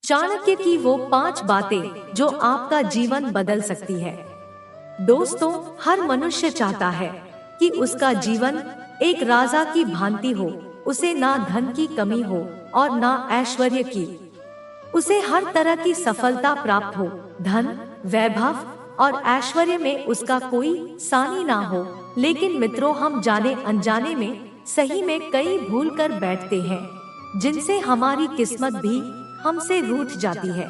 चाणक्य की वो 5 बातें जो आपका जीवन बदल सकती है। दोस्तों, हर मनुष्य चाहता है कि उसका जीवन एक राजा की भांति हो। उसे ना धन की कमी हो और ना ऐश्वर्य की। उसे हर तरह की सफलता प्राप्त हो। धन, वैभव और ऐश्वर्य में उसका कोई सानी ना हो। लेकिन मित्रों, हम जाने अनजाने में सही में कई भूल कर बैठते हैं, जिनसे हमारी किस्मत भी हमसे रूठ जाती है।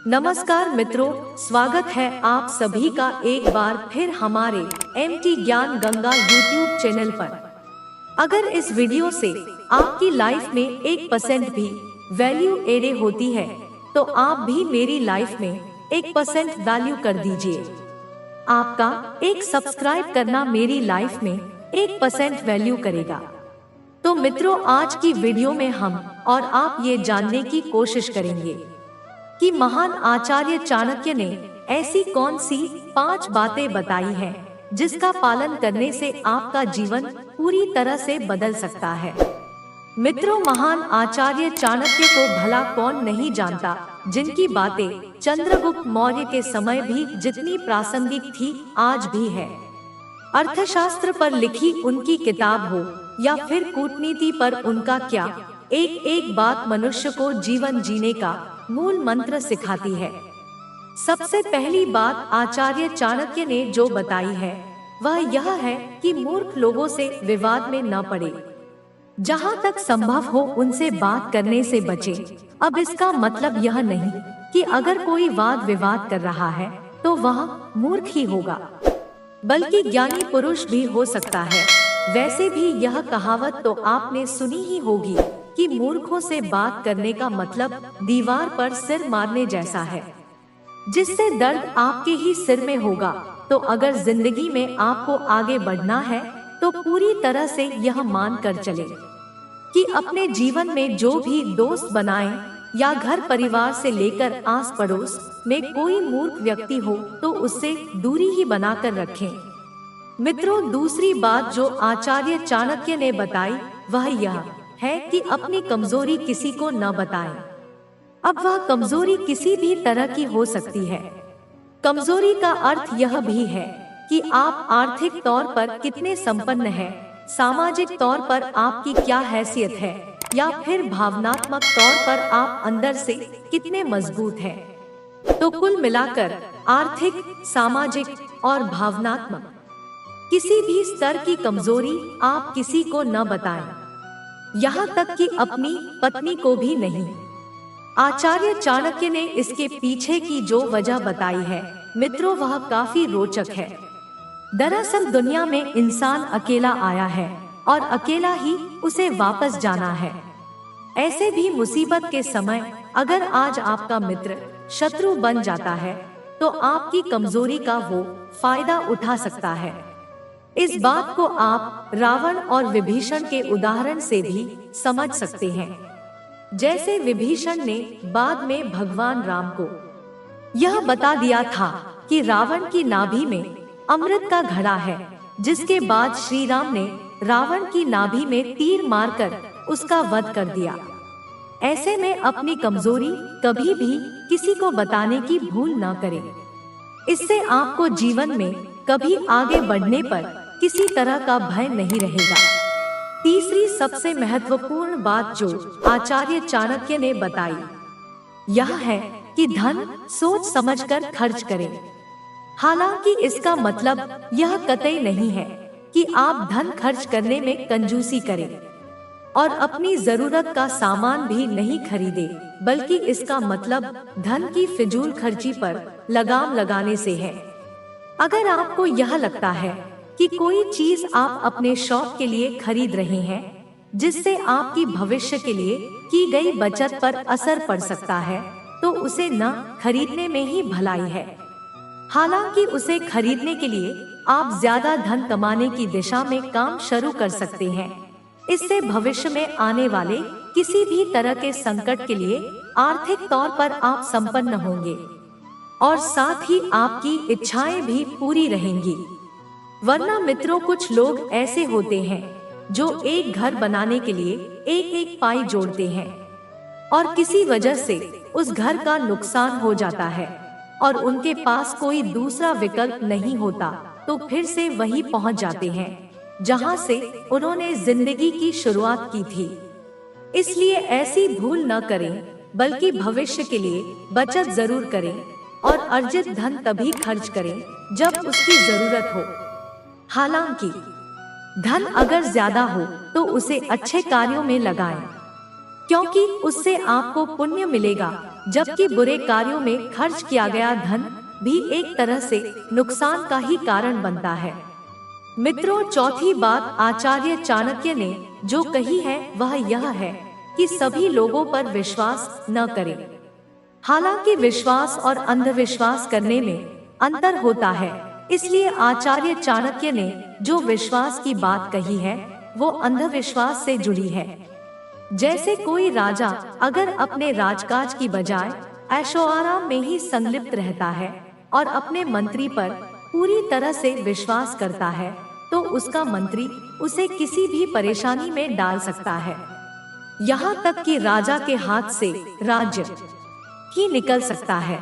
नमस्कार मित्रों, स्वागत है आप सभी का एक बार फिर हमारे एमटी ज्ञान गंगा यूट्यूब चैनल पर। अगर इस वीडियो से आपकी लाइफ में 1% भी वैल्यू एड होती है, तो आप भी मेरी लाइफ में 1% वैल्यू कर दीजिए। आपका एक सब्सक्राइब करना मेरी लाइफ में 1% वैल्यू करेगा। तो मित्रों, आज की वीडियो में हम और आप ये जानने की कोशिश करेंगे कि महान आचार्य चाणक्य ने ऐसी कौन सी 5 बातें बताई हैं जिसका पालन करने से आपका जीवन पूरी तरह से बदल सकता है। मित्रों, महान आचार्य चाणक्य को भला कौन नहीं जानता, जिनकी बातें चंद्रगुप्त मौर्य के समय भी जितनी प्रासंगिक थी आज भी है। अर्थशास्त्र पर लिखी उनकी किताब हो या फिर कूटनीति पर उनका क्या, एक एक बात मनुष्य को जीवन जीने का मूल मंत्र सिखाती है। सबसे पहली बात आचार्य चाणक्य ने जो बताई है वह यह है कि मूर्ख लोगों से विवाद में न पड़े। जहाँ तक संभव हो उनसे बात करने से बचे। अब इसका मतलब यह नहीं कि अगर कोई वाद विवाद कर रहा है तो वह मूर्ख ही होगा, बल्कि ज्ञानी पुरुष भी हो सकता है। वैसे भी यह कहावत तो आपने सुनी ही होगी कि मूर्खों से बात करने का मतलब दीवार पर सिर मारने जैसा है, जिससे दर्द आपके ही सिर में होगा। तो अगर जिंदगी में आपको आगे बढ़ना है तो पूरी तरह से यह मान कर चले कि अपने जीवन में जो भी दोस्त बनाएं या घर परिवार से लेकर आस पड़ोस में कोई मूर्ख व्यक्ति हो तो उससे दूरी ही बनाकर रखें। मित्रों, दूसरी बात जो आचार्य चाणक्य ने बताई वह यह है कि अपनी कमजोरी किसी को न बताएं। अब वह कमजोरी किसी भी तरह की हो सकती है। कमजोरी का अर्थ यह भी है कि आप आर्थिक तौर पर कितने संपन्न हैं, सामाजिक तौर पर आपकी क्या हैसियत है, या फिर भावनात्मक तौर पर आप अंदर से कितने मजबूत हैं। तो कुल मिलाकर आर्थिक, सामाजिक और भावनात्मक किसी भी स्तर की कमजोरी आप किसी को न बताएं, यहाँ तक कि अपनी पत्नी को भी नहीं। आचार्य चाणक्य ने इसके पीछे की जो वजह बताई है मित्रों, वह काफी रोचक है। दरअसल दुनिया में इंसान अकेला आया है और अकेला ही उसे वापस जाना है। ऐसे भी मुसीबत के समय अगर आज आपका मित्र शत्रु बन जाता है तो आपकी कमजोरी का वो फायदा उठा सकता है। इस बात को आप रावण और विभीषण के उदाहरण से भी समझ सकते हैं। जैसे विभीषण ने बाद में भगवान राम को यह बता दिया था कि रावण की नाभि में अमृत का घड़ा है, जिसके बाद श्री राम ने रावण की नाभि में तीर मारकर उसका वध कर दिया। ऐसे में अपनी कमजोरी कभी भी किसी को बताने की भूल न करें। इससे आपको जीवन में कभी आगे बढ़ने पर किसी तरह का भय नहीं रहेगा। तीसरी सबसे महत्वपूर्ण बात जो आचार्य चाणक्य ने बताई यह है कि धन सोच समझकर खर्च करें। हालांकि इसका मतलब यह कतई नहीं है कि आप धन खर्च करने में कंजूसी करें और अपनी जरूरत का सामान भी नहीं खरीदे, बल्कि इसका मतलब धन की फिजूल खर्ची पर लगाम लगाने से है। अगर आपको यह लगता है कि कोई चीज आप अपने शौक के लिए खरीद रहे हैं, जिससे आपकी भविष्य के लिए की गई बचत पर असर पड़ सकता है, तो उसे न खरीदने में ही भलाई है। हालांकि उसे खरीदने के लिए आप ज्यादा धन कमाने की दिशा में काम शुरू कर सकते हैं। इससे भविष्य में आने वाले किसी भी तरह के संकट के लिए आर्थिक तौर पर आप संपन्न होंगे और साथ ही आपकी इच्छाएं भी पूरी रहेंगी। वरना मित्रों, कुछ लोग ऐसे होते हैं जो एक घर बनाने के लिए एक एक पाई जोड़ते हैं और किसी वजह से उस घर का नुकसान हो जाता है और उनके पास कोई दूसरा विकल्प नहीं होता, तो फिर से वही पहुंच जाते हैं जहां से उन्होंने जिंदगी की शुरुआत की थी। इसलिए ऐसी भूल न करें, बल्कि भविष्य के लिए बचत जरूर करें और अर्जित धन तभी खर्च करें जब उसकी जरूरत हो। हालांकि धन अगर ज्यादा हो तो उसे अच्छे कार्यों में लगाएं, क्योंकि उससे आपको पुण्य मिलेगा, जबकि बुरे कार्यों में खर्च किया गया धन भी एक तरह से नुकसान का ही कारण बनता है। मित्रों, चौथी बात आचार्य चाणक्य ने जो कही है वह यह है कि सभी लोगों पर विश्वास न करें। हालांकि विश्वास और अंधविश्वास करने में अंतर होता है, इसलिए आचार्य चाणक्य ने जो विश्वास की बात कही है वो अंधविश्वास से जुड़ी है। जैसे कोई राजा अगर अपने राजकाज की बजाय ऐशो आराम में ही संलिप्त रहता है और अपने मंत्री पर पूरी तरह से विश्वास करता है, तो उसका मंत्री उसे किसी भी परेशानी में डाल सकता है, यहाँ तक कि राजा के हाथ से राज्य ही निकल सकता है।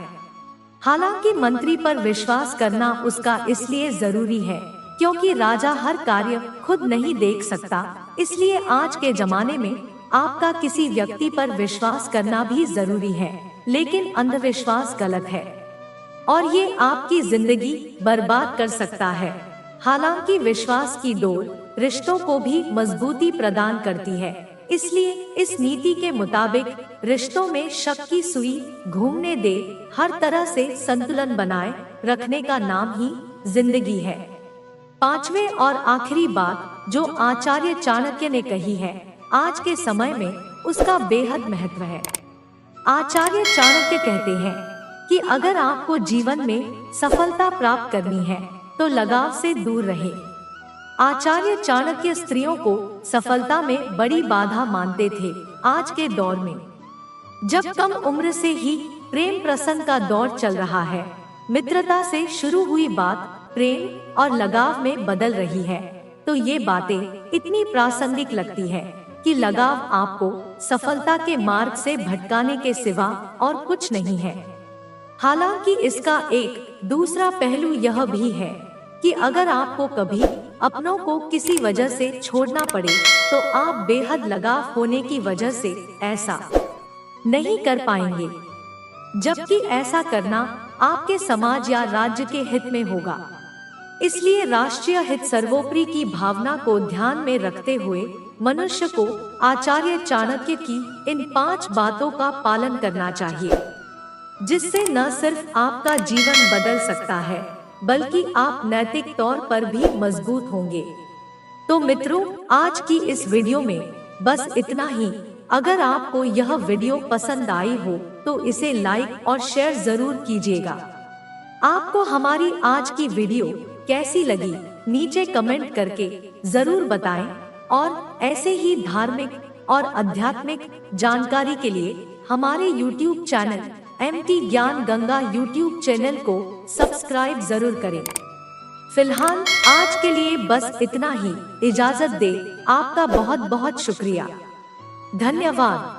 हालांकि मंत्री पर विश्वास करना उसका इसलिए जरूरी है क्योंकि राजा हर कार्य खुद नहीं देख सकता, इसलिए आज के जमाने में आपका किसी व्यक्ति पर विश्वास करना भी जरूरी है, लेकिन अंधविश्वास गलत है और ये आपकी जिंदगी बर्बाद कर सकता है। हालांकि विश्वास की डोर रिश्तों को भी मजबूती प्रदान करती है, इसलिए इस नीति के मुताबिक रिश्तों में शक की सुई घूमने दे, हर तरह से संतुलन बनाए रखने का नाम ही जिंदगी है। पांचवें और आखिरी बात जो आचार्य चाणक्य ने कही है, आज के समय में उसका बेहद महत्व है। आचार्य चाणक्य कहते हैं कि अगर आपको जीवन में सफलता प्राप्त करनी है तो लगाव से दूर रहें। आचार्य चाणक्य स्त्रियों को सफलता में बड़ी बाधा मानते थे। आज के दौर में जब कम उम्र से ही प्रेम प्रसंग का दौर चल रहा है, मित्रता से शुरू हुई बात प्रेम और लगाव में बदल रही है, तो ये बातें इतनी प्रासंगिक लगती है कि लगाव आपको सफलता के मार्ग से भटकाने के सिवा और कुछ नहीं है। हालांकि इसका एक दूसरा पहलू यह भी है कि अगर आपको कभी अपनों को किसी वजह से छोड़ना पड़े तो आप बेहद लगाव होने की वजह से ऐसा नहीं कर पाएंगे, जबकि ऐसा करना आपके समाज या राज्य के हित में होगा। इसलिए राष्ट्रीय हित सर्वोपरि की भावना को ध्यान में रखते हुए मनुष्य को आचार्य चाणक्य की इन 5 बातों का पालन करना चाहिए, जिससे न सिर्फ आपका जीवन बदल सकता है बल्कि आप नैतिक तौर पर भी मजबूत होंगे। तो मित्रों, आज की इस वीडियो में बस इतना ही। अगर आपको यह वीडियो पसंद आई हो तो इसे लाइक और शेयर जरूर कीजिएगा। आपको हमारी आज की वीडियो कैसी लगी नीचे कमेंट करके जरूर बताएं और ऐसे ही धार्मिक और आध्यात्मिक जानकारी के लिए हमारे YouTube चैनल MT ज्ञान गंगा YouTube चैनल को सब्सक्राइब जरूर करें। फिलहाल आज के लिए बस इतना ही। इजाजत दे। आपका बहुत बहुत शुक्रिया। धन्यवाद।